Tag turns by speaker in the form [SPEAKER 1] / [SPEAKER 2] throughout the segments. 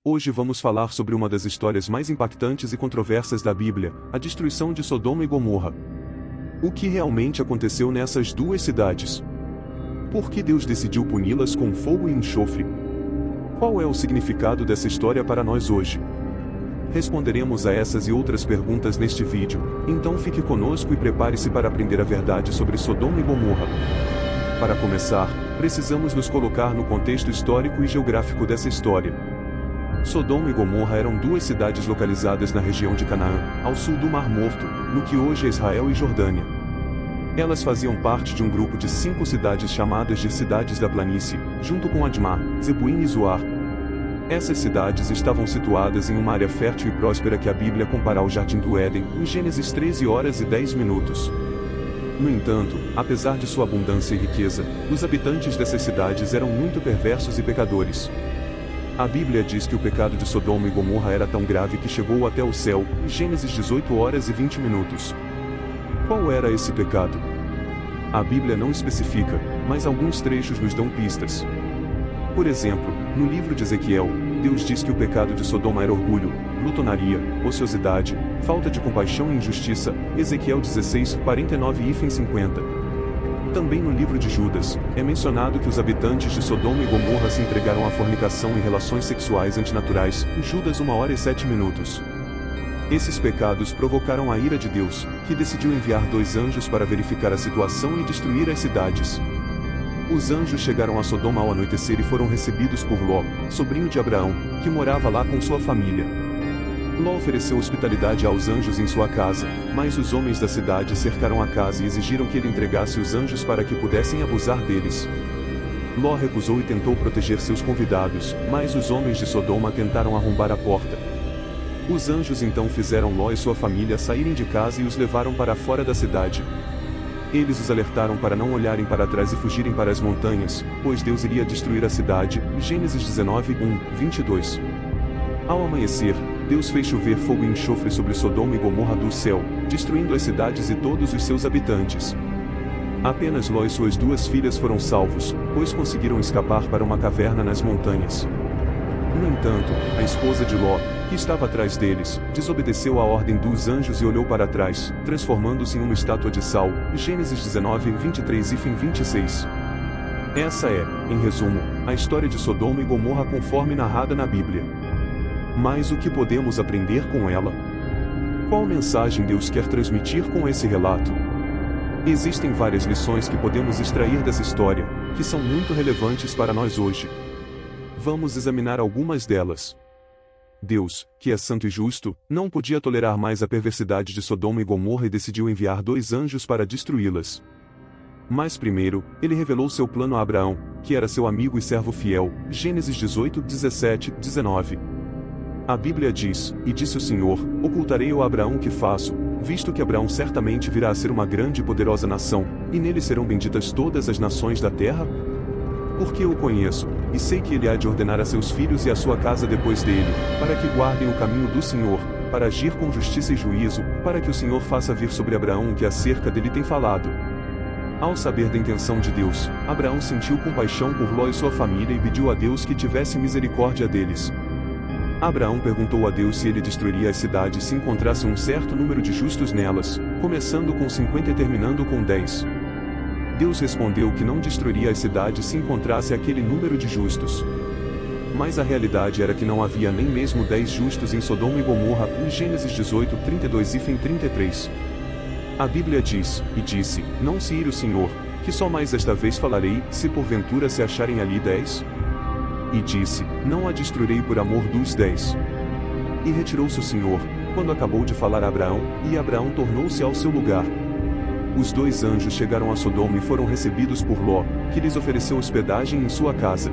[SPEAKER 1] Hoje vamos falar sobre uma das histórias mais impactantes e controversas da Bíblia, a destruição de Sodoma e Gomorra. O que realmente aconteceu nessas duas cidades? Por que Deus decidiu puni-las com fogo e enxofre? Qual é o significado dessa história para nós hoje? Responderemos a essas e outras perguntas neste vídeo, então fique conosco e prepare-se para aprender a verdade sobre Sodoma e Gomorra. Para começar, precisamos nos colocar no contexto histórico e geográfico dessa história. Sodoma e Gomorra eram duas cidades localizadas na região de Canaã, ao sul do Mar Morto, no que hoje é Israel e Jordânia. Elas faziam parte de um grupo de 5 cidades chamadas de Cidades da Planície, junto com Admá, Zeboim e Zoar. Essas cidades estavam situadas em uma área fértil e próspera que a Bíblia compara ao Jardim do Éden, em Gênesis 13h10. No entanto, apesar de sua abundância e riqueza, os habitantes dessas cidades eram muito perversos e pecadores. A Bíblia diz que o pecado de Sodoma e Gomorra era tão grave que chegou até o céu, em Gênesis 18h20. Qual era esse pecado? A Bíblia não especifica, mas alguns trechos nos dão pistas. Por exemplo, no livro de Ezequiel, Deus diz que o pecado de Sodoma era orgulho, glutonaria, ociosidade, falta de compaixão e injustiça, Ezequiel 16:49-50. Também no livro de Judas, é mencionado que os habitantes de Sodoma e Gomorra se entregaram à fornicação e relações sexuais antinaturais, em Judas 1h07. Esses pecados provocaram a ira de Deus, que decidiu enviar 2 anjos para verificar a situação e destruir as cidades. Os anjos chegaram a Sodoma ao anoitecer e foram recebidos por Ló, sobrinho de Abraão, que morava lá com sua família. Ló ofereceu hospitalidade aos anjos em sua casa, mas os homens da cidade cercaram a casa e exigiram que ele entregasse os anjos para que pudessem abusar deles. Ló recusou e tentou proteger seus convidados, mas os homens de Sodoma tentaram arrombar a porta. Os anjos então fizeram Ló e sua família saírem de casa e os levaram para fora da cidade. Eles os alertaram para não olharem para trás e fugirem para as montanhas, pois Deus iria destruir a cidade, Gênesis 19:1-22. Ao amanhecer, Deus fez chover fogo e enxofre sobre Sodoma e Gomorra do céu, destruindo as cidades e todos os seus habitantes. Apenas Ló e suas 2 filhas foram salvos, pois conseguiram escapar para uma caverna nas montanhas. No entanto, a esposa de Ló, que estava atrás deles, desobedeceu à ordem dos anjos e olhou para trás, transformando-se em uma estátua de sal, Gênesis 19:23-26. Essa é, em resumo, a história de Sodoma e Gomorra conforme narrada na Bíblia. Mas o que podemos aprender com ela? Qual mensagem Deus quer transmitir com esse relato? Existem várias lições que podemos extrair dessa história, que são muito relevantes para nós hoje. Vamos examinar algumas delas. Deus, que é santo e justo, não podia tolerar mais a perversidade de Sodoma e Gomorra e decidiu enviar 2 anjos para destruí-las. Mas primeiro, ele revelou seu plano a Abraão, que era seu amigo e servo fiel, Gênesis 18:17-19. A Bíblia diz: "E disse o Senhor, ocultarei eu a Abraão o que faço, visto que Abraão certamente virá a ser uma grande e poderosa nação, e nele serão benditas todas as nações da terra? Porque eu o conheço, e sei que ele há de ordenar a seus filhos e a sua casa depois dele, para que guardem o caminho do Senhor, para agir com justiça e juízo, para que o Senhor faça vir sobre Abraão o que acerca dele tem falado." Ao saber da intenção de Deus, Abraão sentiu compaixão por Ló e sua família e pediu a Deus que tivesse misericórdia deles. Abraão perguntou a Deus se ele destruiria as cidades se encontrasse um certo número de justos nelas, começando com 50 e terminando com 10. Deus respondeu que não destruiria as cidades se encontrasse aquele número de justos. Mas a realidade era que não havia nem mesmo 10 justos em Sodoma e Gomorra, em Gênesis 18:32-33. A Bíblia diz: "E disse, não se ire o Senhor, que só mais esta vez falarei, se porventura se acharem ali 10. E disse, não a destruirei por amor dos 10. E retirou-se o Senhor, quando acabou de falar a Abraão, e Abraão tornou-se ao seu lugar. Os 2 anjos chegaram a Sodoma e foram recebidos por Ló, que lhes ofereceu hospedagem em sua casa.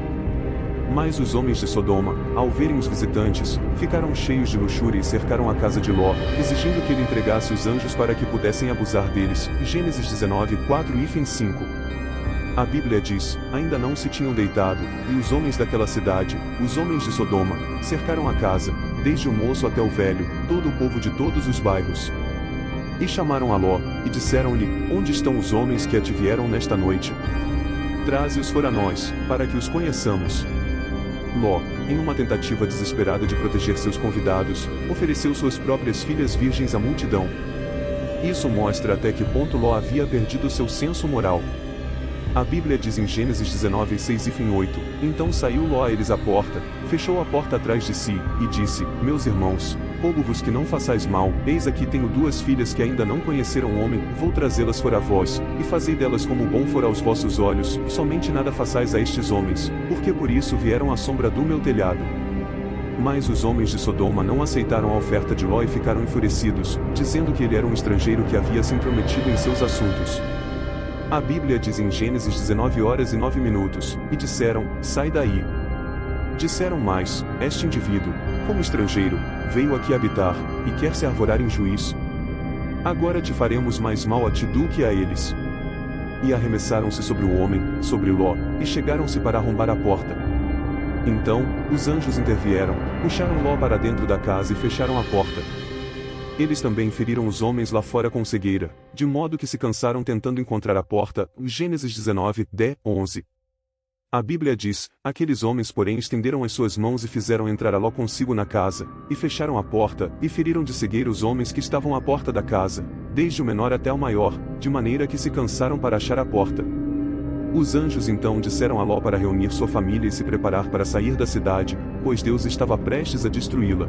[SPEAKER 1] Mas os homens de Sodoma, ao verem os visitantes, ficaram cheios de luxúria e cercaram a casa de Ló, exigindo que ele entregasse os anjos para que pudessem abusar deles, Gênesis 19:4-5. A Bíblia diz: "Ainda não se tinham deitado, e os homens daquela cidade, os homens de Sodoma, cercaram a casa, desde o moço até o velho, todo o povo de todos os bairros. E chamaram a Ló, e disseram-lhe: Onde estão os homens que advieram nesta noite? Traze-os fora nós, para que os conheçamos." Ló, em uma tentativa desesperada de proteger seus convidados, ofereceu suas próprias filhas virgens à multidão. Isso mostra até que ponto Ló havia perdido seu senso moral. A Bíblia diz em Gênesis 19:6 e 8, então saiu Ló a eles à porta, fechou a porta atrás de si, e disse, meus irmãos, rogo-vos que não façais mal, eis aqui tenho duas filhas que ainda não conheceram homem, vou trazê-las fora a vós, e fazei delas como bom for aos vossos olhos, somente nada façais a estes homens, porque por isso vieram à sombra do meu telhado. Mas os homens de Sodoma não aceitaram a oferta de Ló e ficaram enfurecidos, dizendo que ele era um estrangeiro que havia se intrometido em seus assuntos. A Bíblia diz em Gênesis 19:09, e disseram, sai daí. Disseram mais, este indivíduo, como estrangeiro, veio aqui habitar, e quer se arvorar em juízo. Agora te faremos mais mal a ti do que a eles. E arremessaram-se sobre o homem, sobre Ló, e chegaram-se para arrombar a porta. Então, os anjos intervieram, puxaram Ló para dentro da casa e fecharam a porta. Eles também feriram os homens lá fora com cegueira, de modo que se cansaram tentando encontrar a porta. Gênesis 19:11. A Bíblia diz, aqueles homens porém estenderam as suas mãos e fizeram entrar a Ló consigo na casa, e fecharam a porta, e feriram de cegueira os homens que estavam à porta da casa, desde o menor até o maior, de maneira que se cansaram para achar a porta. Os anjos então disseram a Ló para reunir sua família e se preparar para sair da cidade, pois Deus estava prestes a destruí-la.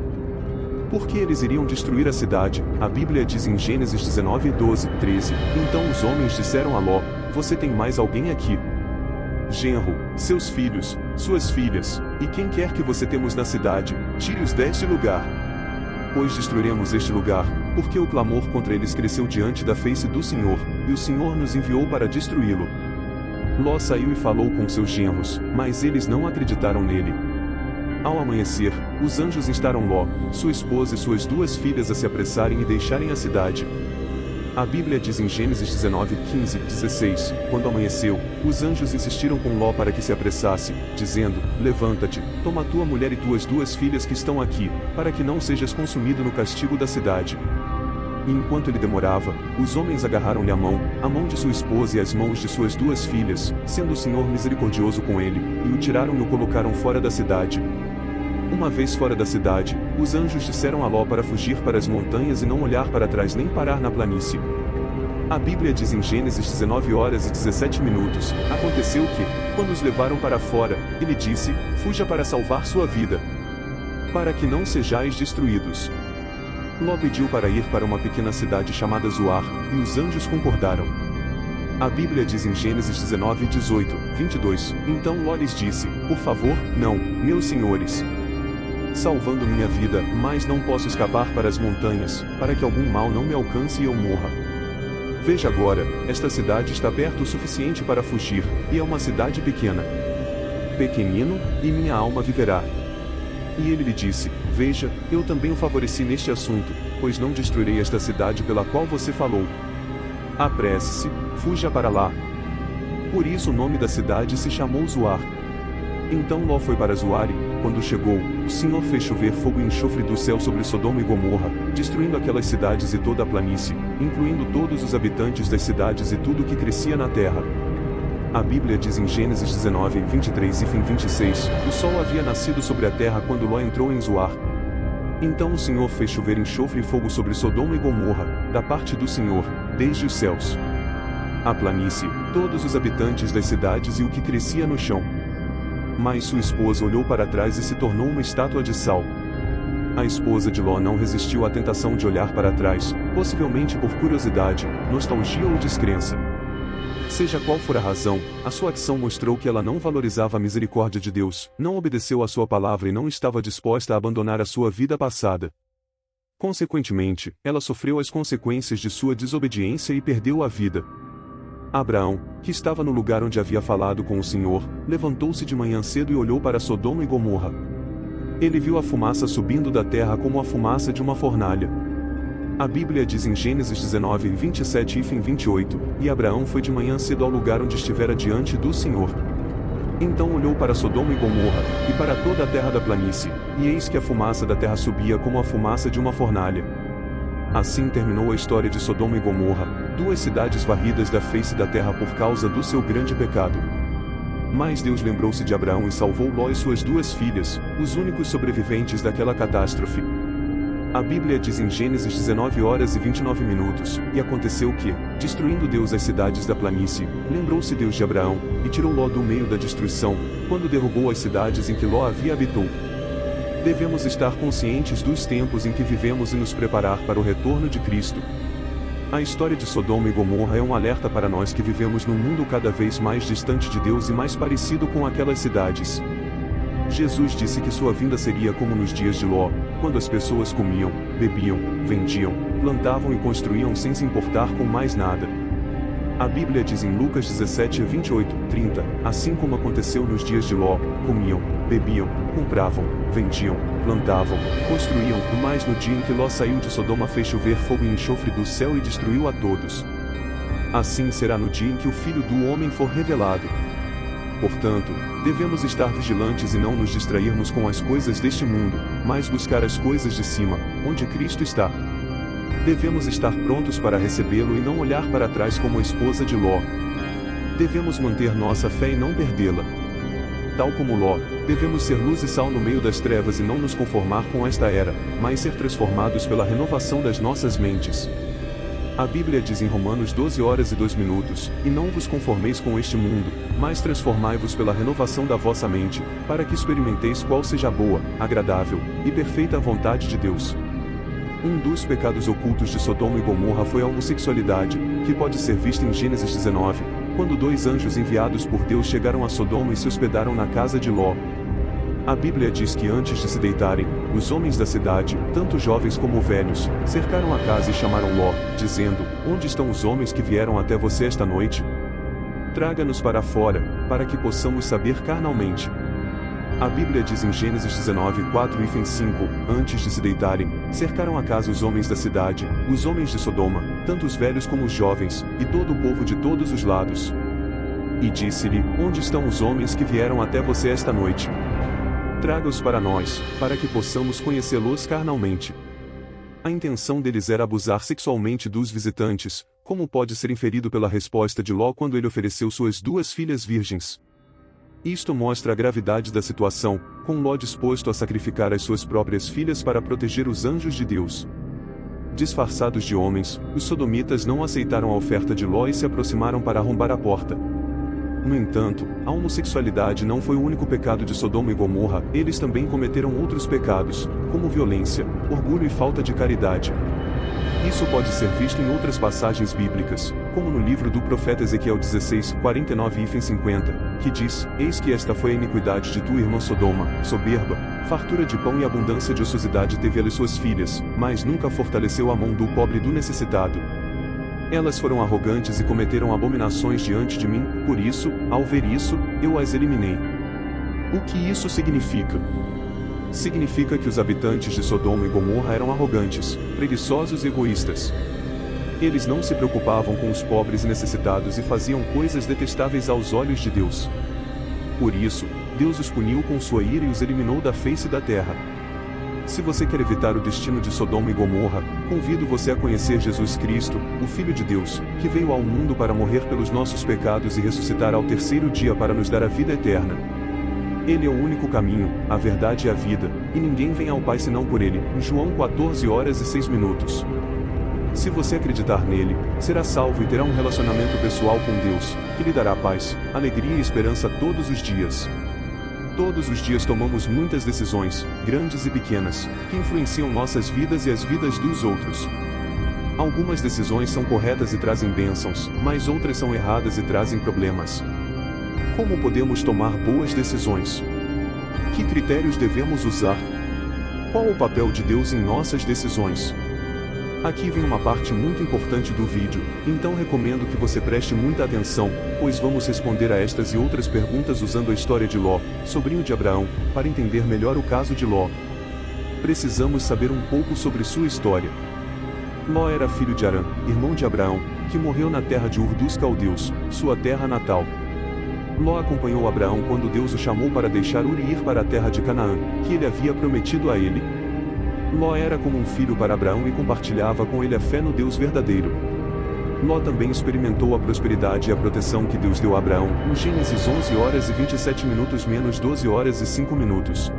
[SPEAKER 1] Porque eles iriam destruir a cidade, a Bíblia diz em Gênesis 19:12-13, então os homens disseram a Ló, você tem mais alguém aqui? Genro, seus filhos, suas filhas, e quem quer que você temos na cidade, tire-os deste lugar. Pois destruiremos este lugar, porque o clamor contra eles cresceu diante da face do Senhor, e o Senhor nos enviou para destruí-lo. Ló saiu e falou com seus genros, mas eles não acreditaram nele. Ao amanhecer, os anjos instaram Ló, sua esposa e suas duas filhas a se apressarem e deixarem a cidade. A Bíblia diz em Gênesis 19:15-16, quando amanheceu, os anjos insistiram com Ló para que se apressasse, dizendo, levanta-te, toma tua mulher e tuas duas filhas que estão aqui, para que não sejas consumido no castigo da cidade. E enquanto ele demorava, os homens agarraram-lhe a mão de sua esposa e as mãos de suas duas filhas, sendo o Senhor misericordioso com ele, e o tiraram e o colocaram fora da cidade. Uma vez fora da cidade, os anjos disseram a Ló para fugir para as montanhas e não olhar para trás nem parar na planície. A Bíblia diz em Gênesis 19:17, aconteceu que, quando os levaram para fora, ele disse, fuja para salvar sua vida, para que não sejais destruídos. Ló pediu para ir para uma pequena cidade chamada Zoar, e os anjos concordaram. A Bíblia diz em Gênesis 19:18-22, então Ló lhes disse, por favor, não, meus senhores, salvando minha vida, mas não posso escapar para as montanhas, para que algum mal não me alcance e eu morra. Veja agora, esta cidade está perto o suficiente para fugir, e é uma cidade pequena. Pequenino, e minha alma viverá. E ele lhe disse, veja, eu também o favoreci neste assunto, pois não destruirei esta cidade pela qual você falou. Apresse-se, fuja para lá. Por isso o nome da cidade se chamou Zoar. Então Ló foi para Zoar e, quando chegou, o Senhor fez chover fogo e enxofre do céu sobre Sodoma e Gomorra, destruindo aquelas cidades e toda a planície, incluindo todos os habitantes das cidades e tudo o que crescia na terra. A Bíblia diz em Gênesis 19:23-26, o sol havia nascido sobre a terra quando Ló entrou em Zoar. Então o Senhor fez chover enxofre e fogo sobre Sodoma e Gomorra, da parte do Senhor, desde os céus. A planície, todos os habitantes das cidades e o que crescia no chão. Mas sua esposa olhou para trás e se tornou uma estátua de sal. A esposa de Ló não resistiu à tentação de olhar para trás, possivelmente por curiosidade, nostalgia ou descrença. Seja qual for a razão, a sua ação mostrou que ela não valorizava a misericórdia de Deus, não obedeceu à sua palavra e não estava disposta a abandonar a sua vida passada. Consequentemente, ela sofreu as consequências de sua desobediência e perdeu a vida. Abraão, que estava no lugar onde havia falado com o Senhor, levantou-se de manhã cedo e olhou para Sodoma e Gomorra. Ele viu a fumaça subindo da terra como a fumaça de uma fornalha. A Bíblia diz em Gênesis 19:27-28, e Abraão foi de manhã cedo ao lugar onde estivera diante do Senhor. Então olhou para Sodoma e Gomorra, e para toda a terra da planície, e eis que a fumaça da terra subia como a fumaça de uma fornalha. Assim terminou a história de Sodoma e Gomorra, duas cidades varridas da face da terra por causa do seu grande pecado. Mas Deus lembrou-se de Abraão e salvou Ló e suas duas filhas, os únicos sobreviventes daquela catástrofe. A Bíblia diz em Gênesis 19h29, e aconteceu que, destruindo Deus as cidades da planície, lembrou-se Deus de Abraão, e tirou Ló do meio da destruição, quando derrubou as cidades em que Ló havia habitou. Devemos estar conscientes dos tempos em que vivemos e nos preparar para o retorno de Cristo. A história de Sodoma e Gomorra é um alerta para nós que vivemos num mundo cada vez mais distante de Deus e mais parecido com aquelas cidades. Jesus disse que sua vinda seria como nos dias de Ló, quando as pessoas comiam, bebiam, vendiam, plantavam e construíam sem se importar com mais nada. A Bíblia diz em Lucas 17:28-30, assim como aconteceu nos dias de Ló, comiam, bebiam, compravam, vendiam, plantavam, construíam, mas no dia em que Ló saiu de Sodoma fez chover fogo e enxofre do céu e destruiu a todos. Assim será no dia em que o Filho do Homem for revelado. Portanto, devemos estar vigilantes e não nos distrairmos com as coisas deste mundo, mas buscar as coisas de cima, onde Cristo está. Devemos estar prontos para recebê-lo e não olhar para trás como a esposa de Ló. Devemos manter nossa fé e não perdê-la. Tal como Ló, devemos ser luz e sal no meio das trevas e não nos conformar com esta era, mas ser transformados pela renovação das nossas mentes. A Bíblia diz em Romanos 12h02, e não vos conformeis com este mundo, mas transformai-vos pela renovação da vossa mente, para que experimenteis qual seja a boa, agradável e perfeita vontade de Deus. Um dos pecados ocultos de Sodoma e Gomorra foi a homossexualidade, que pode ser vista em Gênesis 19, quando dois anjos enviados por Deus chegaram a Sodoma e se hospedaram na casa de Ló. A Bíblia diz que antes de se deitarem, os homens da cidade, tanto jovens como velhos, cercaram a casa e chamaram Ló, dizendo: Onde estão os homens que vieram até você esta noite? Traga-nos para fora, para que possamos saber carnalmente. A Bíblia diz em Gênesis 19:4-5, antes de se deitarem, cercaram a casa os homens da cidade, os homens de Sodoma, tanto os velhos como os jovens, e todo o povo de todos os lados. E disse-lhe: Onde estão os homens que vieram até você esta noite? Traga-os para nós, para que possamos conhecê-los carnalmente. A intenção deles era abusar sexualmente dos visitantes, como pode ser inferido pela resposta de Ló quando ele ofereceu suas duas filhas virgens. Isto mostra a gravidade da situação, com Ló disposto a sacrificar as suas próprias filhas para proteger os anjos de Deus. Disfarçados de homens, os sodomitas não aceitaram a oferta de Ló e se aproximaram para arrombar a porta. No entanto, a homossexualidade não foi o único pecado de Sodoma e Gomorra, eles também cometeram outros pecados, como violência, orgulho e falta de caridade. Isso pode ser visto em outras passagens bíblicas, como no livro do profeta Ezequiel 16:49-50, que diz: Eis que esta foi a iniquidade de tua irmã Sodoma, soberba, fartura de pão e abundância de ociosidade teve ela e suas filhas, mas nunca fortaleceu a mão do pobre e do necessitado. Elas foram arrogantes e cometeram abominações diante de mim, por isso, ao ver isso, eu as eliminei. O que isso significa? Significa que os habitantes de Sodoma e Gomorra eram arrogantes, preguiçosos e egoístas. Eles não se preocupavam com os pobres e necessitados e faziam coisas detestáveis aos olhos de Deus. Por isso, Deus os puniu com sua ira e os eliminou da face da terra. Se você quer evitar o destino de Sodoma e Gomorra, convido você a conhecer Jesus Cristo, o Filho de Deus, que veio ao mundo para morrer pelos nossos pecados e ressuscitar ao terceiro dia para nos dar a vida eterna. Ele é o único caminho, a verdade e a vida, e ninguém vem ao Pai senão por Ele. João 14h06. Se você acreditar nele, será salvo e terá um relacionamento pessoal com Deus, que lhe dará paz, alegria e esperança todos os dias. Todos os dias tomamos muitas decisões, grandes e pequenas, que influenciam nossas vidas e as vidas dos outros. Algumas decisões são corretas e trazem bênçãos, mas outras são erradas e trazem problemas. Como podemos tomar boas decisões? Que critérios devemos usar? Qual o papel de Deus em nossas decisões? Aqui vem uma parte muito importante do vídeo, então recomendo que você preste muita atenção, pois vamos responder a estas e outras perguntas usando a história de Ló, sobrinho de Abraão, para entender melhor o caso de Ló. Precisamos saber um pouco sobre sua história. Ló era filho de Harã, irmão de Abraão, que morreu na terra de Ur dos Caldeus, sua terra natal. Ló acompanhou Abraão quando Deus o chamou para deixar Ur e ir para a terra de Canaã, que ele havia prometido a ele. Ló era como um filho para Abraão e compartilhava com ele a fé no Deus verdadeiro. Ló também experimentou a prosperidade e a proteção que Deus deu a Abraão, em Gênesis 11 horas e 27 minutos menos 12 horas e 5 minutos.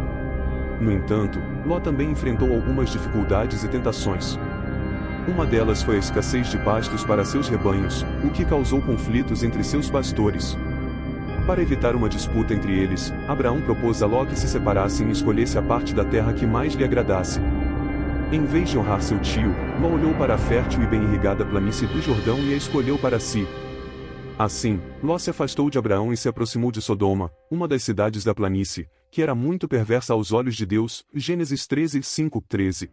[SPEAKER 1] No entanto, Ló também enfrentou algumas dificuldades e tentações. Uma delas foi a escassez de pastos para seus rebanhos, o que causou conflitos entre seus pastores. Para evitar uma disputa entre eles, Abraão propôs a Ló que se separassem e escolhesse a parte da terra que mais lhe agradasse. Em vez de honrar seu tio, Ló olhou para a fértil e bem irrigada planície do Jordão e a escolheu para si. Assim, Ló se afastou de Abraão e se aproximou de Sodoma, uma das cidades da planície, que era muito perversa aos olhos de Deus. Gênesis 13, 5-13.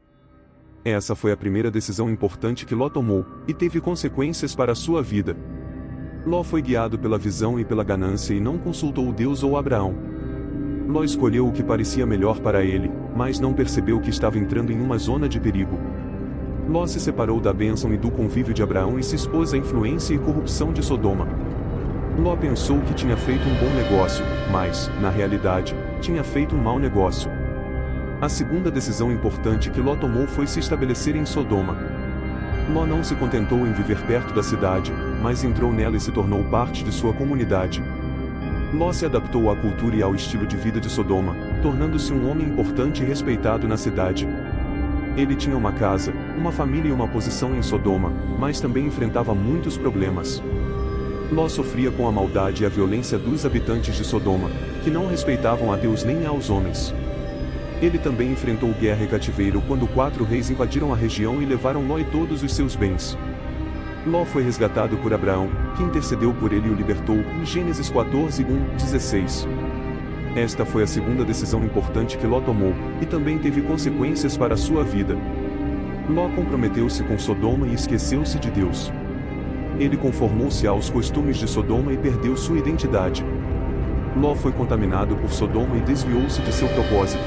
[SPEAKER 1] Essa foi a primeira decisão importante que Ló tomou, e teve consequências para a sua vida. Ló foi guiado pela visão e pela ganância e não consultou Deus ou Abraão. Ló escolheu o que parecia melhor para ele, mas não percebeu que estava entrando em uma zona de perigo. Ló se separou da bênção e do convívio de Abraão e se expôs à influência e corrupção de Sodoma. Ló pensou que tinha feito um bom negócio, mas, na realidade, tinha feito um mau negócio. A segunda decisão importante que Ló tomou foi se estabelecer em Sodoma. Ló não se contentou em viver perto da cidade, mas entrou nela e se tornou parte de sua comunidade. Ló se adaptou à cultura e ao estilo de vida de Sodoma, tornando-se um homem importante e respeitado na cidade. Ele tinha uma casa, uma família e uma posição em Sodoma, mas também enfrentava muitos problemas. Ló sofria com a maldade e a violência dos habitantes de Sodoma, que não respeitavam a Deus nem aos homens. Ele também enfrentou guerra e cativeiro quando 4 reis invadiram a região e levaram Ló e todos os seus bens. Ló foi resgatado por Abraão, que intercedeu por ele e o libertou, em Gênesis 14, 1-16. Esta foi a segunda decisão importante que Ló tomou, e também teve consequências para a sua vida. Ló comprometeu-se com Sodoma e esqueceu-se de Deus. Ele conformou-se aos costumes de Sodoma e perdeu sua identidade. Ló foi contaminado por Sodoma e desviou-se de seu propósito.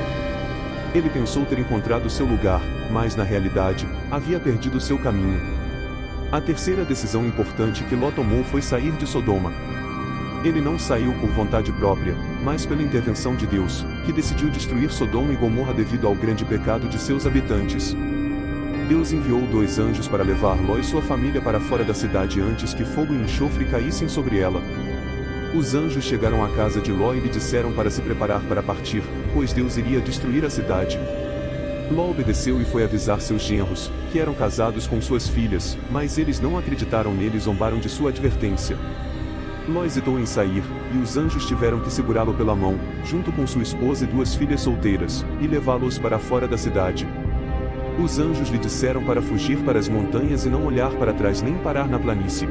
[SPEAKER 1] Ele pensou ter encontrado seu lugar, mas na realidade, havia perdido seu caminho. A terceira decisão importante que Ló tomou foi sair de Sodoma. Ele não saiu por vontade própria, mas pela intervenção de Deus, que decidiu destruir Sodoma e Gomorra devido ao grande pecado de seus habitantes. Deus enviou 2 anjos para levar Ló e sua família para fora da cidade antes que fogo e enxofre caíssem sobre ela. Os anjos chegaram à casa de Ló e lhe disseram para se preparar para partir, pois Deus iria destruir a cidade. Ló obedeceu e foi avisar seus genros, que eram casados com suas filhas, mas eles não acreditaram nele e zombaram de sua advertência. Ló hesitou em sair, e os anjos tiveram que segurá-lo pela mão, junto com sua esposa e 2 filhas solteiras, e levá-los para fora da cidade. Os anjos lhe disseram para fugir para as montanhas e não olhar para trás nem parar na planície.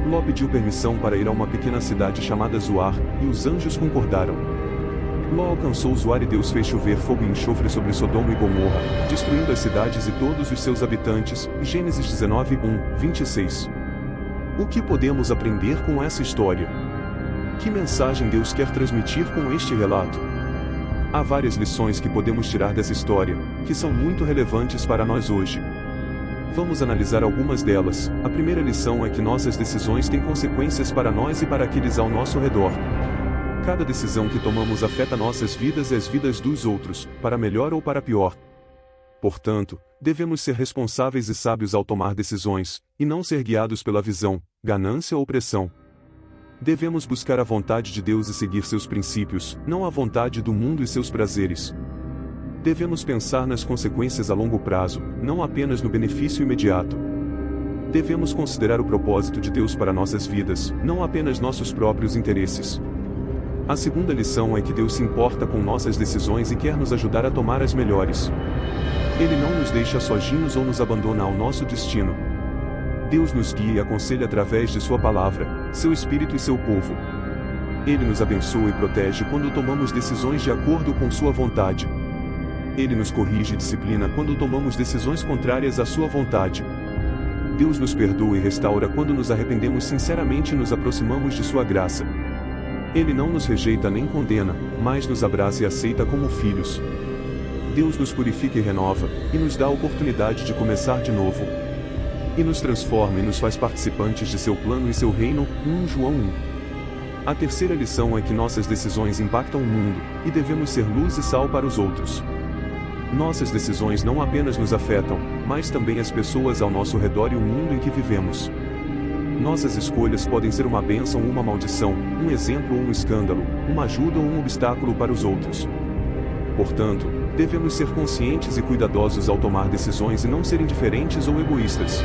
[SPEAKER 1] Ló pediu permissão para ir a uma pequena cidade chamada Zoar, e os anjos concordaram. Ló alcançou Zoar e Deus fez chover fogo e enxofre sobre Sodoma e Gomorra, destruindo as cidades e todos os seus habitantes. Gênesis 19, 1-26. O que podemos aprender com essa história? Que mensagem Deus quer transmitir com este relato? Há várias lições que podemos tirar dessa história, que são muito relevantes para nós hoje. Vamos analisar algumas delas. A primeira lição é que nossas decisões têm consequências para nós e para aqueles ao nosso redor. Cada decisão que tomamos afeta nossas vidas e as vidas dos outros, para melhor ou para pior. Portanto, devemos ser responsáveis e sábios ao tomar decisões, e não ser guiados pela visão, ganância ou pressão. Devemos buscar a vontade de Deus e seguir seus princípios, não a vontade do mundo e seus prazeres. Devemos pensar nas consequências a longo prazo, não apenas no benefício imediato. Devemos considerar o propósito de Deus para nossas vidas, não apenas nossos próprios interesses. A segunda lição é que Deus se importa com nossas decisões e quer nos ajudar a tomar as melhores. Ele não nos deixa sozinhos ou nos abandona ao nosso destino. Deus nos guia e aconselha através de sua palavra, seu Espírito e seu povo. Ele nos abençoa e protege quando tomamos decisões de acordo com sua vontade. Ele nos corrige e disciplina quando tomamos decisões contrárias à sua vontade. Deus nos perdoa e restaura quando nos arrependemos sinceramente e nos aproximamos de sua graça. Ele não nos rejeita nem condena, mas nos abraça e aceita como filhos. Deus nos purifica e renova, e nos dá a oportunidade de começar de novo. E nos transforma e nos faz participantes de seu plano e seu reino. 1 João 1. A terceira lição é que nossas decisões impactam o mundo, e devemos ser luz e sal para os outros. Nossas decisões não apenas nos afetam, mas também as pessoas ao nosso redor e o mundo em que vivemos. Nossas escolhas podem ser uma bênção ou uma maldição, um exemplo ou um escândalo, uma ajuda ou um obstáculo para os outros. Portanto, devemos ser conscientes e cuidadosos ao tomar decisões e não ser indiferentes ou egoístas.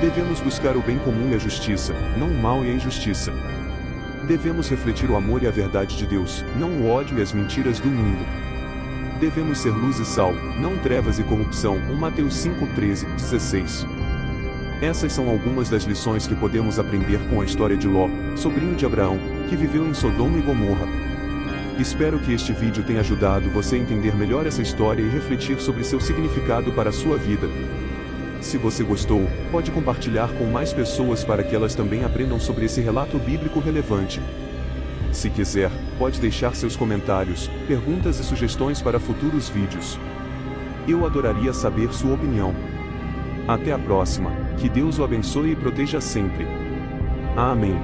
[SPEAKER 1] Devemos buscar o bem comum e a justiça, não o mal e a injustiça. Devemos refletir o amor e a verdade de Deus, não o ódio e as mentiras do mundo. Devemos ser luz e sal, não trevas e corrupção. Mateus 5:13-16. Essas são algumas das lições que podemos aprender com a história de Ló, sobrinho de Abraão, que viveu em Sodoma e Gomorra. Espero que este vídeo tenha ajudado você a entender melhor essa história e refletir sobre seu significado para a sua vida. Se você gostou, pode compartilhar com mais pessoas para que elas também aprendam sobre esse relato bíblico relevante. Se quiser, pode deixar seus comentários, perguntas e sugestões para futuros vídeos. Eu adoraria saber sua opinião. Até a próxima, que Deus o abençoe e proteja sempre. Amém.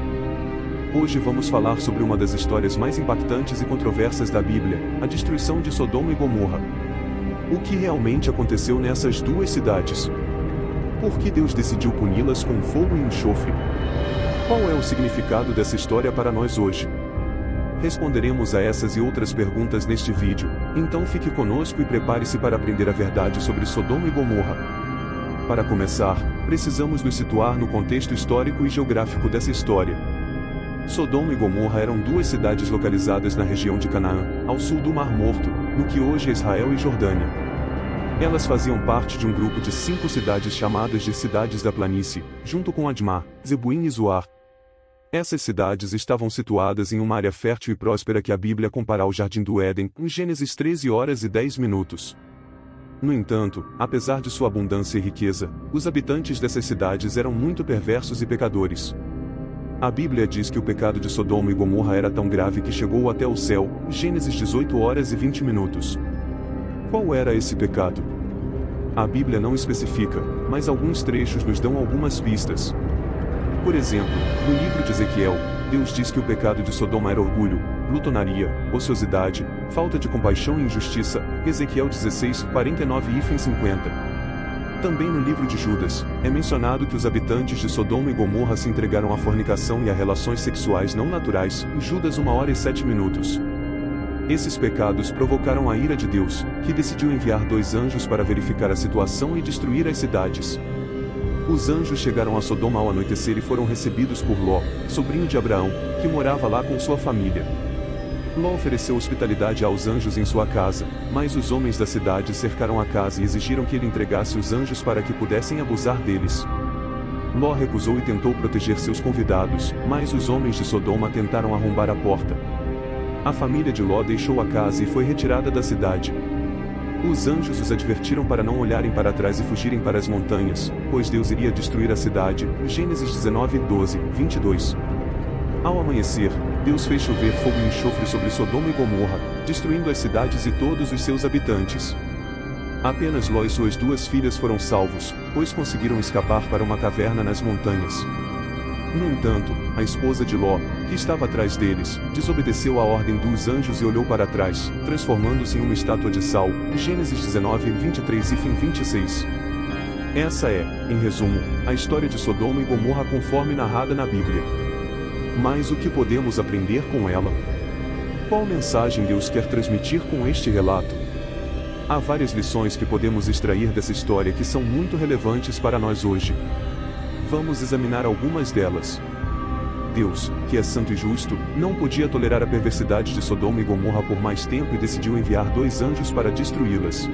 [SPEAKER 1] Hoje vamos falar sobre uma das histórias mais impactantes e controversas da Bíblia, a destruição de Sodoma e Gomorra. O que realmente aconteceu nessas duas cidades? Por que Deus decidiu puni-las com fogo e enxofre? Qual é o significado dessa história para nós hoje? Responderemos a essas e outras perguntas neste vídeo, então fique conosco e prepare-se para aprender a verdade sobre Sodoma e Gomorra. Para começar, precisamos nos situar no contexto histórico e geográfico dessa história. Sodoma e Gomorra eram duas cidades localizadas na região de Canaã, ao sul do Mar Morto, no que hoje é Israel e Jordânia. Elas faziam parte de um grupo de 5 cidades chamadas de Cidades da Planície, junto com Admá, Zebuim e Zoar. Essas cidades estavam situadas em uma área fértil e próspera que a Bíblia compara ao Jardim do Éden, em Gênesis 13:10. No entanto, apesar de sua abundância e riqueza, os habitantes dessas cidades eram muito perversos e pecadores. A Bíblia diz que o pecado de Sodoma e Gomorra era tão grave que chegou até o céu, Gênesis 18:20. Qual era esse pecado? A Bíblia não especifica, mas alguns trechos nos dão algumas pistas. Por exemplo, no livro de Ezequiel, Deus diz que o pecado de Sodoma era orgulho, glutonaria, ociosidade, falta de compaixão e injustiça, Ezequiel 16:49-50. Também no livro de Judas, é mencionado que os habitantes de Sodoma e Gomorra se entregaram à fornicação e a relações sexuais não naturais, Judas 1h07. Esses pecados provocaram a ira de Deus, que decidiu enviar 2 anjos para verificar a situação e destruir as cidades. Os anjos chegaram a Sodoma ao anoitecer e foram recebidos por Ló, sobrinho de Abraão, que morava lá com sua família. Ló ofereceu hospitalidade aos anjos em sua casa, mas os homens da cidade cercaram a casa e exigiram que ele entregasse os anjos para que pudessem abusar deles. Ló recusou e tentou proteger seus convidados, mas os homens de Sodoma tentaram arrombar a porta. A família de Ló deixou a casa e foi retirada da cidade. Os anjos os advertiram para não olharem para trás e fugirem para as montanhas, pois Deus iria destruir a cidade, Gênesis 19:22. Ao amanhecer, Deus fez chover fogo e enxofre sobre Sodoma e Gomorra, destruindo as cidades e todos os seus habitantes. Apenas Ló e suas 2 filhas foram salvos, pois conseguiram escapar para uma caverna nas montanhas. No entanto, a esposa de Ló, que estava atrás deles, desobedeceu à ordem dos anjos e olhou para trás, transformando-se em uma estátua de sal, Gênesis 19:23-26. Essa é, em resumo, a história de Sodoma e Gomorra conforme narrada na Bíblia. Mas o que podemos aprender com ela? Qual mensagem Deus quer transmitir com este relato? Há várias lições que podemos extrair dessa história que são muito relevantes para nós hoje. Vamos examinar algumas delas. Deus, que é santo e justo, não podia tolerar a perversidade de Sodoma e Gomorra por mais tempo e decidiu enviar 2 anjos para destruí-las.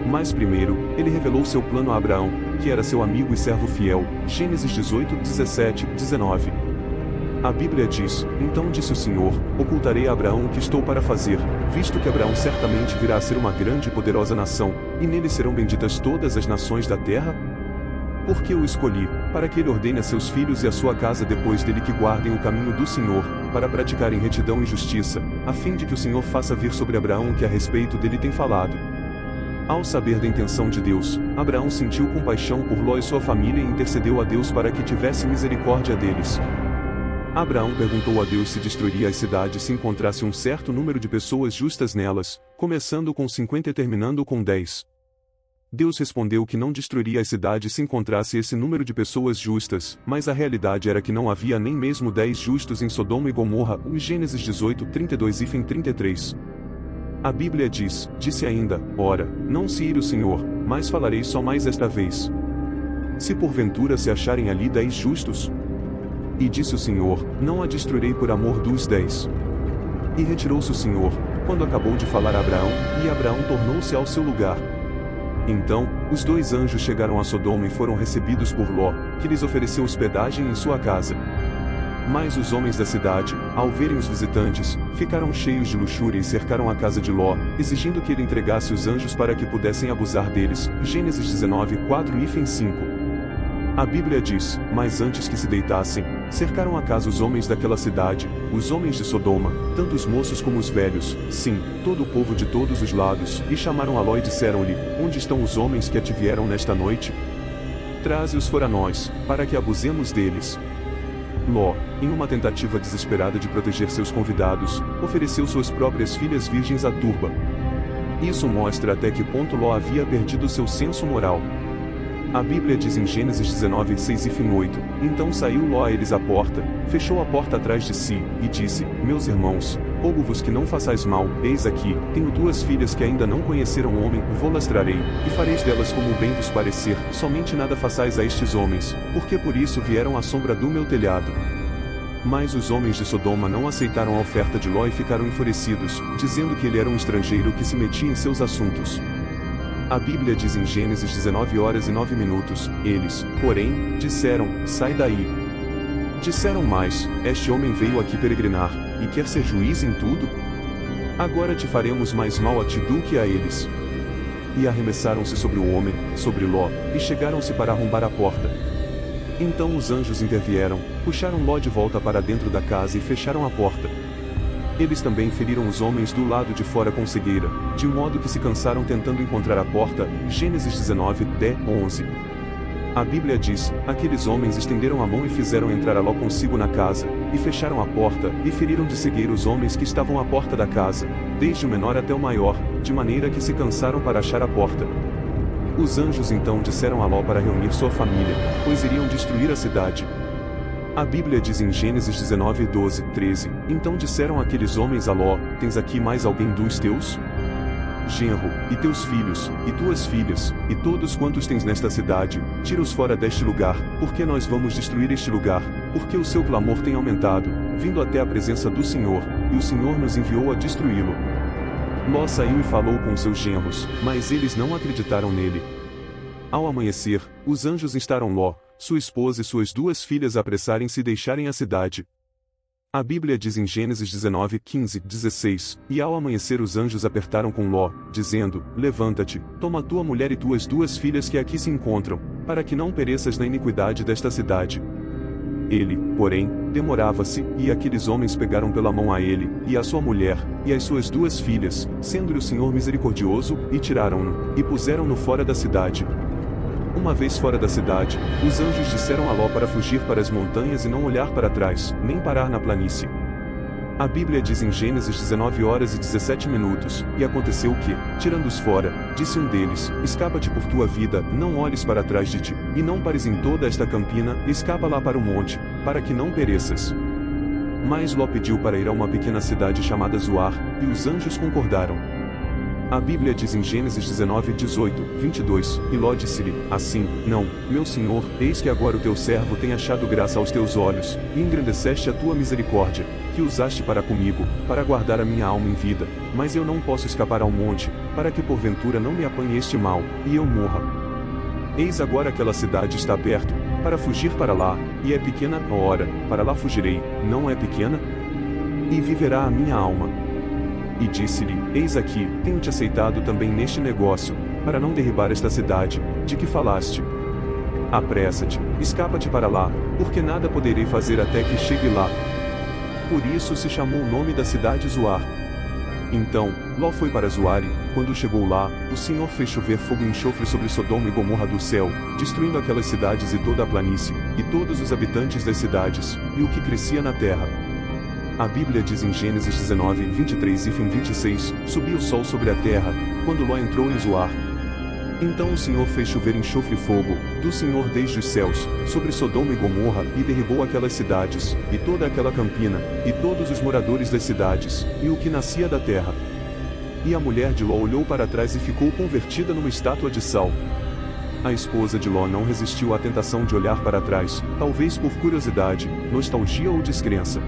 [SPEAKER 1] Mas primeiro, ele revelou seu plano a Abraão, que era seu amigo e servo fiel, Gênesis 18:17-19. A Bíblia diz: Então disse o Senhor, ocultarei a Abraão o que estou para fazer, visto que Abraão certamente virá a ser uma grande e poderosa nação, e nele serão benditas todas as nações da terra? Porque o escolhi, para que ele ordene a seus filhos e a sua casa depois dele que guardem o caminho do Senhor, para praticarem retidão e justiça, a fim de que o Senhor faça vir sobre Abraão o que a respeito dele tem falado. Ao saber da intenção de Deus, Abraão sentiu compaixão por Ló e sua família e intercedeu a Deus para que tivesse misericórdia deles. Abraão perguntou a Deus se destruiria as cidades se encontrasse um certo número de pessoas justas nelas, começando com 50 e terminando com 10. Deus respondeu que não destruiria as cidades se encontrasse esse número de pessoas justas, mas a realidade era que não havia nem mesmo 10 justos em Sodoma e Gomorra. Gênesis 18, 32 e 33. A Bíblia diz, disse ainda, ora, não se ire o Senhor, mas falarei só mais esta vez. Se porventura se acharem ali 10 justos. E disse o Senhor, não a destruirei por amor dos 10. E retirou-se o Senhor, quando acabou de falar a Abraão, e Abraão tornou-se ao seu lugar. Então, os 2 anjos chegaram a Sodoma e foram recebidos por Ló, que lhes ofereceu hospedagem em sua casa. Mas os homens da cidade, ao verem os visitantes, ficaram cheios de luxúria e cercaram a casa de Ló, exigindo que ele entregasse os anjos para que pudessem abusar deles. Gênesis 19, 4 e 5. A Bíblia diz, mas antes que se deitassem, cercaram a casa os homens daquela cidade, os homens de Sodoma, tanto os moços como os velhos, sim, todo o povo de todos os lados, e chamaram a Ló e disseram-lhe, onde estão os homens que ativeram nesta noite? Traze-os fora nós, para que abusemos deles. Ló, em uma tentativa desesperada de proteger seus convidados, ofereceu suas próprias filhas virgens à turba. Isso mostra até que ponto Ló havia perdido seu senso moral. A Bíblia diz em Gênesis 19, 6 e 8, então saiu Ló a eles à porta, fechou a porta atrás de si, e disse, meus irmãos, rogo-vos que não façais mal, eis aqui, tenho 2 filhas que ainda não conheceram o homem, vou-las trarei, e fareis delas como bem vos parecer, somente nada façais a estes homens, porque por isso vieram à sombra do meu telhado. Mas os homens de Sodoma não aceitaram a oferta de Ló e ficaram enfurecidos, dizendo que ele era um estrangeiro que se metia em seus assuntos. A Bíblia diz em Gênesis 19 horas e 9 minutos, eles, porém, disseram, sai daí. Disseram mais, este homem veio aqui peregrinar, e quer ser juiz em tudo? Agora te faremos mais mal a ti do que a eles. E arremessaram-se sobre o homem, sobre Ló, e chegaram-se para arrombar a porta. Então os anjos intervieram, puxaram Ló de volta para dentro da casa e fecharam a porta. Eles também feriram os homens do lado de fora com cegueira, de modo que se cansaram tentando encontrar a porta. Gênesis 19, 10, 11. A Bíblia diz, aqueles homens estenderam a mão e fizeram entrar a Ló consigo na casa, e fecharam a porta, e feriram de cegueira os homens que estavam à porta da casa, desde o menor até o maior, de maneira que se cansaram para achar a porta. Os anjos então disseram a Ló para reunir sua família, pois iriam destruir a cidade. A Bíblia diz em Gênesis 19, 12, 13, então disseram aqueles homens a Ló, tens aqui mais alguém dos teus? Genro, e teus filhos, e tuas filhas, e todos quantos tens nesta cidade, tira-os fora deste lugar, porque nós vamos destruir este lugar, porque o seu clamor tem aumentado, vindo até a presença do Senhor, e o Senhor nos enviou a destruí-lo. Ló saiu e falou com seus genros, mas eles não acreditaram nele. Ao amanhecer, os anjos instaram Ló, sua esposa e suas 2 filhas a apressarem-se e deixarem a cidade. A Bíblia diz em Gênesis 19, 15, 16, e ao amanhecer os anjos apertaram com Ló, dizendo, levanta-te, toma tua mulher e tuas 2 filhas que aqui se encontram, para que não pereças na iniquidade desta cidade. Ele, porém, demorava-se, e aqueles homens pegaram pela mão a ele, e a sua mulher, e as suas 2 filhas, sendo-lhe o Senhor misericordioso, e tiraram-no, e puseram-no fora da cidade. Uma vez fora da cidade, os anjos disseram a Ló para fugir para as montanhas e não olhar para trás, nem parar na planície. A Bíblia diz em Gênesis 19 horas e 17 minutos, e aconteceu que, tirando-os fora, disse um deles, escapa-te por tua vida, não olhes para trás de ti, e não pares em toda esta campina, escapa lá para o monte, para que não pereças. Mas Ló pediu para ir a uma pequena cidade chamada Zoar, e os anjos concordaram. A Bíblia diz em Gênesis 19, 18, 22, e Ló disse-lhe, assim, não, meu senhor, eis que agora o teu servo tem achado graça aos teus olhos, e engrandeceste a tua misericórdia, que usaste para comigo, para guardar a minha alma em vida, mas eu não posso escapar ao monte, para que porventura não me apanhe este mal, e eu morra. Eis agora aquela cidade está perto, para fugir para lá, e é pequena, ora, para lá fugirei, não é pequena? E viverá a minha alma. E disse-lhe, eis aqui, tenho-te aceitado também neste negócio, para não derribar esta cidade, de que falaste. Apressa-te, escapa-te para lá, porque nada poderei fazer até que chegue lá. Por isso se chamou o nome da cidade Zoar. Então, Ló foi para Zoar e, quando chegou lá, o Senhor fez chover fogo e enxofre sobre Sodoma e Gomorra do céu, destruindo aquelas cidades e toda a planície, e todos os habitantes das cidades, e o que crescia na terra. A Bíblia diz em Gênesis 19, 23 e 26, subiu o sol sobre a terra, quando Ló entrou em Zoar. Então o Senhor fez chover enxofre e fogo, do Senhor desde os céus, sobre Sodoma e Gomorra, e derribou aquelas cidades, e toda aquela campina, e todos os moradores das cidades, e o que nascia da terra. E a mulher de Ló olhou para trás e ficou convertida numa estátua de sal. A esposa de Ló não resistiu à tentação de olhar para trás, talvez por curiosidade, nostalgia ou descrença.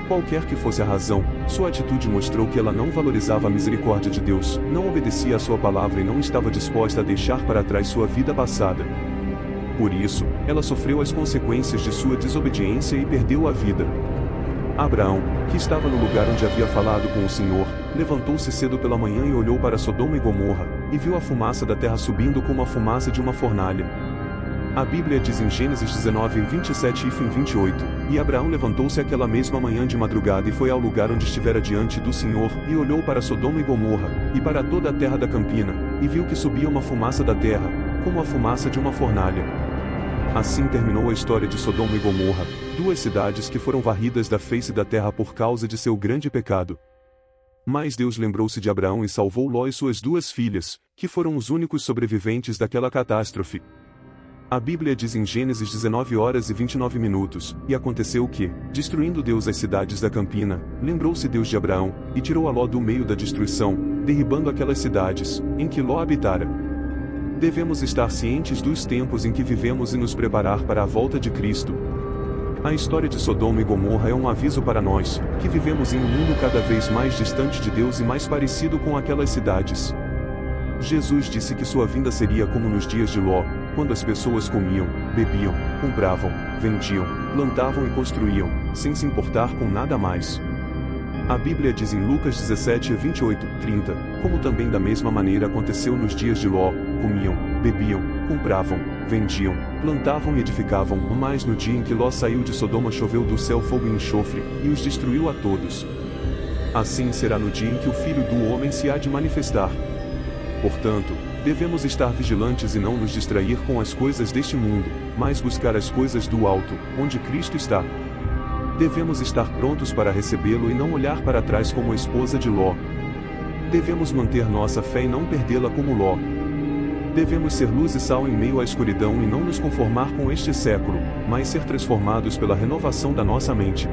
[SPEAKER 1] Qualquer que fosse a razão, sua atitude mostrou que ela não valorizava a misericórdia de Deus, não obedecia à sua palavra e não estava disposta a deixar para trás sua vida passada. Por isso, ela sofreu as consequências de sua desobediência e perdeu a vida. Abraão, que estava no lugar onde havia falado com o Senhor, levantou-se cedo pela manhã e olhou para Sodoma e Gomorra, e viu a fumaça da terra subindo como a fumaça de uma fornalha. A Bíblia diz em Gênesis 19, 27 e 28, e Abraão levantou-se aquela mesma manhã de madrugada e foi ao lugar onde estivera diante do Senhor, e olhou para Sodoma e Gomorra, e para toda a terra da campina, e viu que subia uma fumaça da terra, como a fumaça de uma fornalha. Assim terminou a história de Sodoma e Gomorra, duas cidades que foram varridas da face da terra por causa de seu grande pecado. Mas Deus lembrou-se de Abraão e salvou Ló e suas duas filhas, que foram os únicos sobreviventes daquela catástrofe. A Bíblia diz em Gênesis 19 horas e 29 minutos, e aconteceu que, destruindo Deus as cidades da campina, lembrou-se Deus de Abraão, e tirou a Ló do meio da destruição, derribando aquelas cidades, em que Ló habitara. Devemos estar cientes dos tempos em que vivemos e nos preparar para a volta de Cristo. A história de Sodoma e Gomorra é um aviso para nós, que vivemos em um mundo cada vez mais distante de Deus e mais parecido com aquelas cidades. Jesus disse que sua vinda seria como nos dias de Ló, quando as pessoas comiam, bebiam, compravam, vendiam, plantavam e construíam, sem se importar com nada mais. A Bíblia diz em Lucas 17, 28, 30, como também da mesma maneira aconteceu nos dias de Ló, comiam, bebiam, compravam, vendiam, plantavam e edificavam, mas no dia em que Ló saiu de Sodoma choveu do céu fogo e enxofre, e os destruiu a todos. Assim será no dia em que o Filho do Homem se há de manifestar. Portanto, devemos estar vigilantes e não nos distrair com as coisas deste mundo, mas buscar as coisas do alto, onde Cristo está. Devemos estar prontos para recebê-lo e não olhar para trás como a esposa de Ló. Devemos manter nossa fé e não perdê-la como Ló. Devemos ser luz e sal em meio à escuridão e não nos conformar com este século, mas ser transformados pela renovação da nossa mente.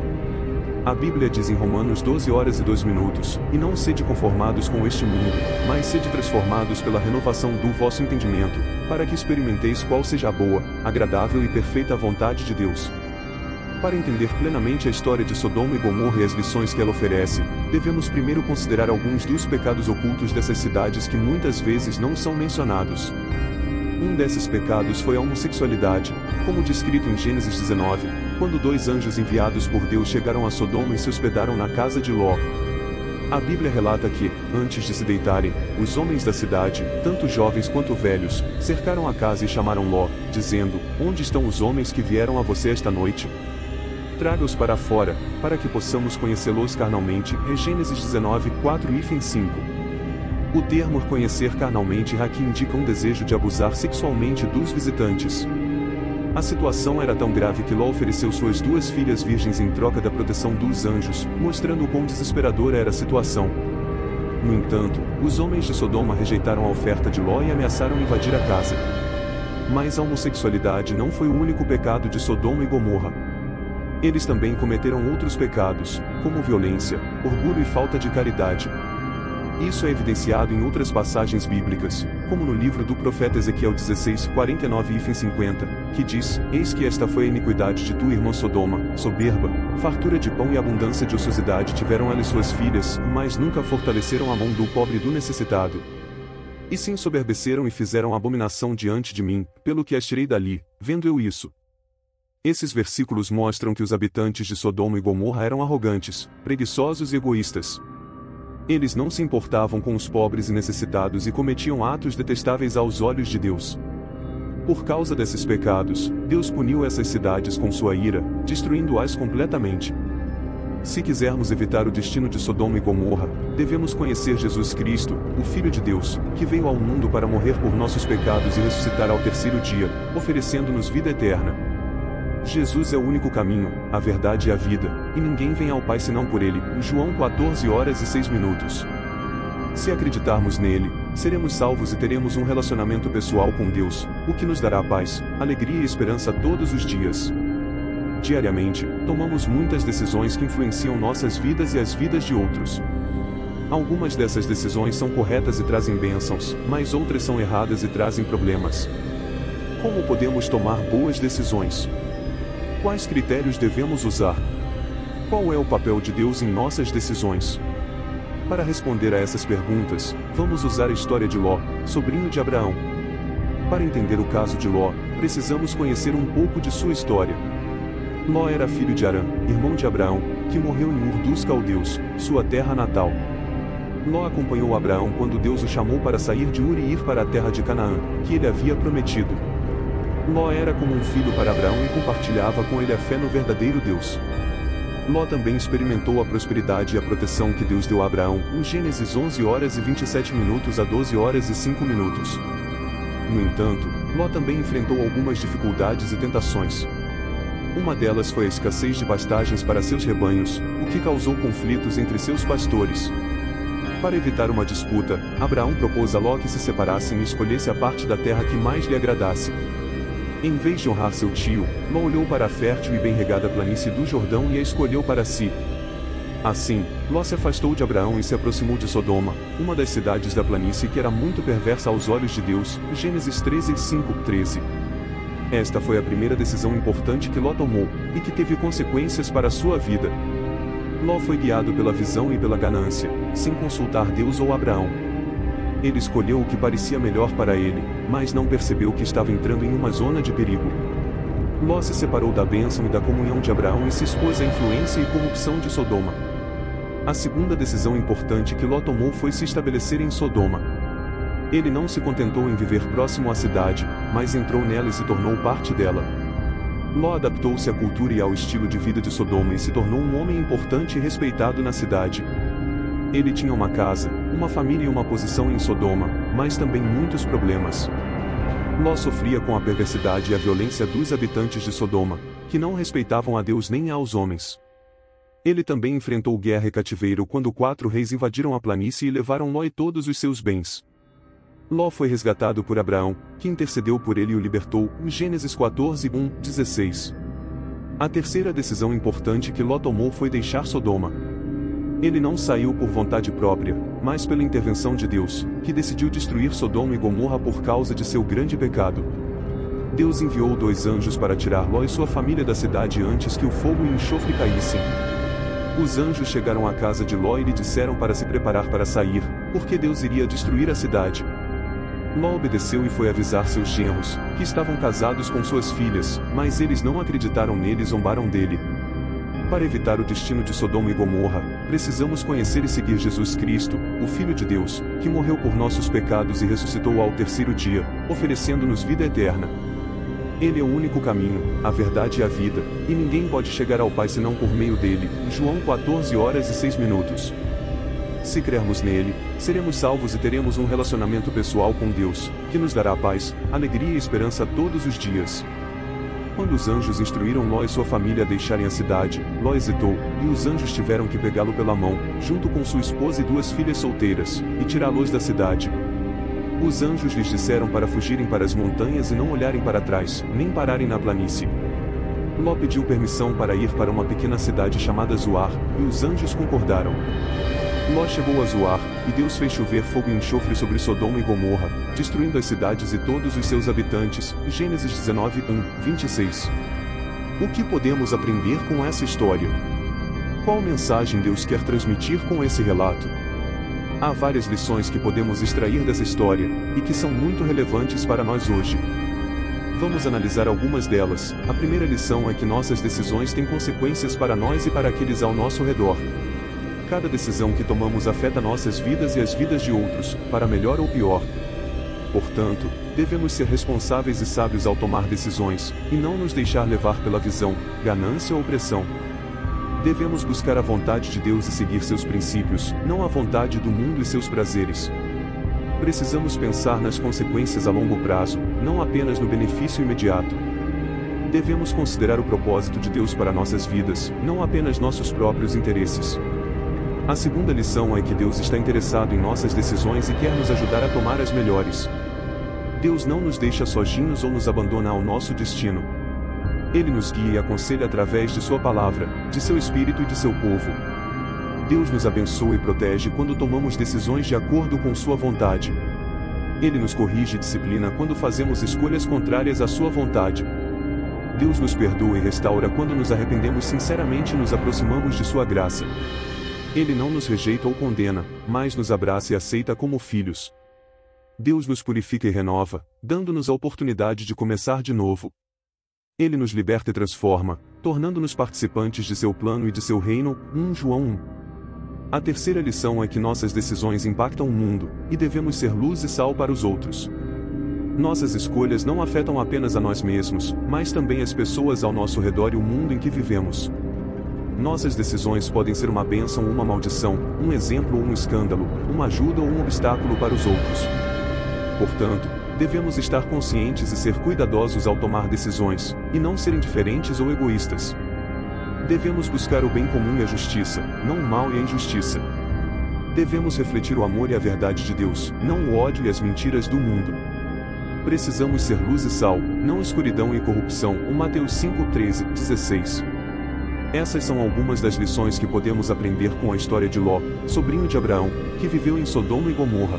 [SPEAKER 1] A Bíblia diz em Romanos 12 horas e 2 minutos, e não sede conformados com este mundo, mas sede transformados pela renovação do vosso entendimento, para que experimenteis qual seja a boa, agradável e perfeita vontade de Deus. Para entender plenamente a história de Sodoma e Gomorra e as lições que ela oferece, devemos primeiro considerar alguns dos pecados ocultos dessas cidades que muitas vezes não são mencionados. Um desses pecados foi a homossexualidade, como descrito em Gênesis 19, quando dois anjos enviados por Deus chegaram a Sodoma e se hospedaram na casa de Ló. A Bíblia relata que, antes de se deitarem, os homens da cidade, tanto jovens quanto velhos, cercaram a casa e chamaram Ló, dizendo: "Onde estão os homens que vieram a você esta noite? Traga-os para fora, para que possamos conhecê-los carnalmente." Gênesis 19, 4 e 5. O termo conhecer carnalmente aqui indica um desejo de abusar sexualmente dos visitantes. A situação era tão grave que Ló ofereceu suas duas filhas virgens em troca da proteção dos anjos, mostrando o quão desesperadora era a situação. No entanto, os homens de Sodoma rejeitaram a oferta de Ló e ameaçaram invadir a casa. Mas a homossexualidade não foi o único pecado de Sodoma e Gomorra. Eles também cometeram outros pecados, como violência, orgulho e falta de caridade. Isso é evidenciado em outras passagens bíblicas, como no livro do profeta Ezequiel 16, 49 e 50, que diz: "Eis que esta foi a iniquidade de tua irmã Sodoma, soberba, fartura de pão e abundância de ociosidade tiveram ela e suas filhas, mas nunca fortaleceram a mão do pobre e do necessitado. E se ensoberbeceram e fizeram abominação diante de mim, pelo que as tirei dali, vendo eu isso." Esses versículos mostram que os habitantes de Sodoma e Gomorra eram arrogantes, preguiçosos e egoístas. Eles não se importavam com os pobres e necessitados e cometiam atos detestáveis aos olhos de Deus. Por causa desses pecados, Deus puniu essas cidades com sua ira, destruindo-as completamente. Se quisermos evitar o destino de Sodoma e Gomorra, devemos conhecer Jesus Cristo, o Filho de Deus, que veio ao mundo para morrer por nossos pecados e ressuscitar ao terceiro dia, oferecendo-nos vida eterna. Jesus é o único caminho, a verdade e a vida, e ninguém vem ao Pai senão por Ele. João 14 horas e 6 minutos. Se acreditarmos nele, seremos salvos e teremos um relacionamento pessoal com Deus, o que nos dará paz, alegria e esperança todos os dias. Diariamente, tomamos muitas decisões que influenciam nossas vidas e as vidas de outros. Algumas dessas decisões são corretas e trazem bênçãos, mas outras são erradas e trazem problemas. Como podemos tomar boas decisões? Quais critérios devemos usar? Qual é o papel de Deus em nossas decisões? Para responder a essas perguntas, vamos usar a história de Ló, sobrinho de Abraão. Para entender o caso de Ló, precisamos conhecer um pouco de sua história. Ló era filho de Harã, irmão de Abraão, que morreu em Ur dos Caldeus, sua terra natal. Ló acompanhou Abraão quando Deus o chamou para sair de Ur e ir para a terra de Canaã, que ele havia prometido. Ló era como um filho para Abraão e compartilhava com ele a fé no verdadeiro Deus. Ló também experimentou a prosperidade e a proteção que Deus deu a Abraão, em Gênesis 11 horas e 27 minutos a 12 horas e 5 minutos. No entanto, Ló também enfrentou algumas dificuldades e tentações. Uma delas foi a escassez de pastagens para seus rebanhos, o que causou conflitos entre seus pastores. Para evitar uma disputa, Abraão propôs a Ló que se separassem e escolhesse a parte da terra que mais lhe agradasse. Em vez de honrar seu tio, Ló olhou para a fértil e bem regada planície do Jordão e a escolheu para si. Assim, Ló se afastou de Abraão e se aproximou de Sodoma, uma das cidades da planície que era muito perversa aos olhos de Deus. Gênesis 13:5-13. Esta foi a primeira decisão importante que Ló tomou, e que teve consequências para a sua vida. Ló foi guiado pela visão e pela ganância, sem consultar Deus ou Abraão. Ele escolheu o que parecia melhor para ele, mas não percebeu que estava entrando em uma zona de perigo. Ló se separou da bênção e da comunhão de Abraão e se expôs à influência e corrupção de Sodoma. A segunda decisão importante que Ló tomou foi se estabelecer em Sodoma. Ele não se contentou em viver próximo à cidade, mas entrou nela e se tornou parte dela. Ló adaptou-se à cultura e ao estilo de vida de Sodoma e se tornou um homem importante e respeitado na cidade. Ele tinha uma casa, uma família e uma posição em Sodoma, mas também muitos problemas. Ló sofria com a perversidade e a violência dos habitantes de Sodoma, que não respeitavam a Deus nem aos homens. Ele também enfrentou guerra e cativeiro quando 4 reis invadiram a planície e levaram Ló e todos os seus bens. Ló foi resgatado por Abraão, que intercedeu por ele e o libertou, em Gênesis 14:1-16. A terceira decisão importante que Ló tomou foi deixar Sodoma. Ele não saiu por vontade própria, mas pela intervenção de Deus, que decidiu destruir Sodoma e Gomorra por causa de seu grande pecado. Deus enviou 2 anjos para tirar Ló e sua família da cidade antes que o fogo e o enxofre caíssem. Os anjos chegaram à casa de Ló e lhe disseram para se preparar para sair, porque Deus iria destruir a cidade. Ló obedeceu e foi avisar seus genros, que estavam casados com suas filhas, mas eles não acreditaram nele e zombaram dele. Para evitar o destino de Sodoma e Gomorra, precisamos conhecer e seguir Jesus Cristo, o Filho de Deus, que morreu por nossos pecados e ressuscitou ao 3º dia, oferecendo-nos vida eterna. Ele é o único caminho, a verdade e a vida, e ninguém pode chegar ao Pai senão por meio dele. João 14:06. Se crermos nele, seremos salvos e teremos um relacionamento pessoal com Deus, que nos dará paz, alegria e esperança todos os dias. Quando os anjos instruíram Ló e sua família a deixarem a cidade, Ló hesitou, e os anjos tiveram que pegá-lo pela mão, junto com sua esposa e 2 filhas solteiras, e tirá-los da cidade. Os anjos lhes disseram para fugirem para as montanhas e não olharem para trás, nem pararem na planície. Ló pediu permissão para ir para uma pequena cidade chamada Zoar, e os anjos concordaram. Ló chegou a Zoar, e Deus fez chover fogo e enxofre sobre Sodoma e Gomorra, destruindo as cidades e todos os seus habitantes. Gênesis 19:1-26. O que podemos aprender com essa história? Qual mensagem Deus quer transmitir com esse relato? Há várias lições que podemos extrair dessa história, e que são muito relevantes para nós hoje. Vamos analisar algumas delas. A primeira lição é que nossas decisões têm consequências para nós e para aqueles ao nosso redor. Cada decisão que tomamos afeta nossas vidas e as vidas de outros, para melhor ou pior. Portanto, devemos ser responsáveis e sábios ao tomar decisões, e não nos deixar levar pela visão, ganância ou pressão. Devemos buscar a vontade de Deus e seguir seus princípios, não a vontade do mundo e seus prazeres. Precisamos pensar nas consequências a longo prazo, não apenas no benefício imediato. Devemos considerar o propósito de Deus para nossas vidas, não apenas nossos próprios interesses. A segunda lição é que Deus está interessado em nossas decisões e quer nos ajudar a tomar as melhores. Deus não nos deixa sozinhos ou nos abandona ao nosso destino. Ele nos guia e aconselha através de sua palavra, de seu espírito e de seu povo. Deus nos abençoa e protege quando tomamos decisões de acordo com sua vontade. Ele nos corrige e disciplina quando fazemos escolhas contrárias à sua vontade. Deus nos perdoa e restaura quando nos arrependemos sinceramente e nos aproximamos de sua graça. Ele não nos rejeita ou condena, mas nos abraça e aceita como filhos. Deus nos purifica e renova, dando-nos a oportunidade de começar de novo. Ele nos liberta e transforma, tornando-nos participantes de seu plano e de seu reino. 1 João 1. A terceira lição é que nossas decisões impactam o mundo, e devemos ser luz e sal para os outros. Nossas escolhas não afetam apenas a nós mesmos, mas também as pessoas ao nosso redor e o mundo em que vivemos. Nossas decisões podem ser uma bênção ou uma maldição, um exemplo ou um escândalo, uma ajuda ou um obstáculo para os outros. Portanto, devemos estar conscientes e ser cuidadosos ao tomar decisões, e não ser indiferentes ou egoístas. Devemos buscar o bem comum e a justiça, não o mal e a injustiça. Devemos refletir o amor e a verdade de Deus, não o ódio e as mentiras do mundo. Precisamos ser luz e sal, não escuridão e corrupção. Mateus 5:13-16. Essas são algumas das lições que podemos aprender com a história de Ló, sobrinho de Abraão, que viveu em Sodoma e Gomorra.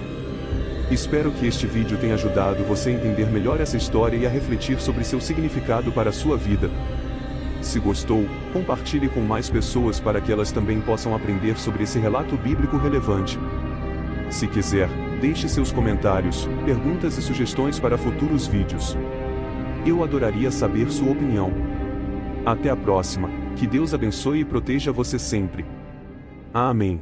[SPEAKER 1] Espero que este vídeo tenha ajudado você a entender melhor essa história e a refletir sobre seu significado para a sua vida. Se gostou, compartilhe com mais pessoas para que elas também possam aprender sobre esse relato bíblico relevante. Se quiser, deixe seus comentários, perguntas e sugestões para futuros vídeos. Eu adoraria saber sua opinião. Até a próxima, que Deus abençoe e proteja você sempre. Amém.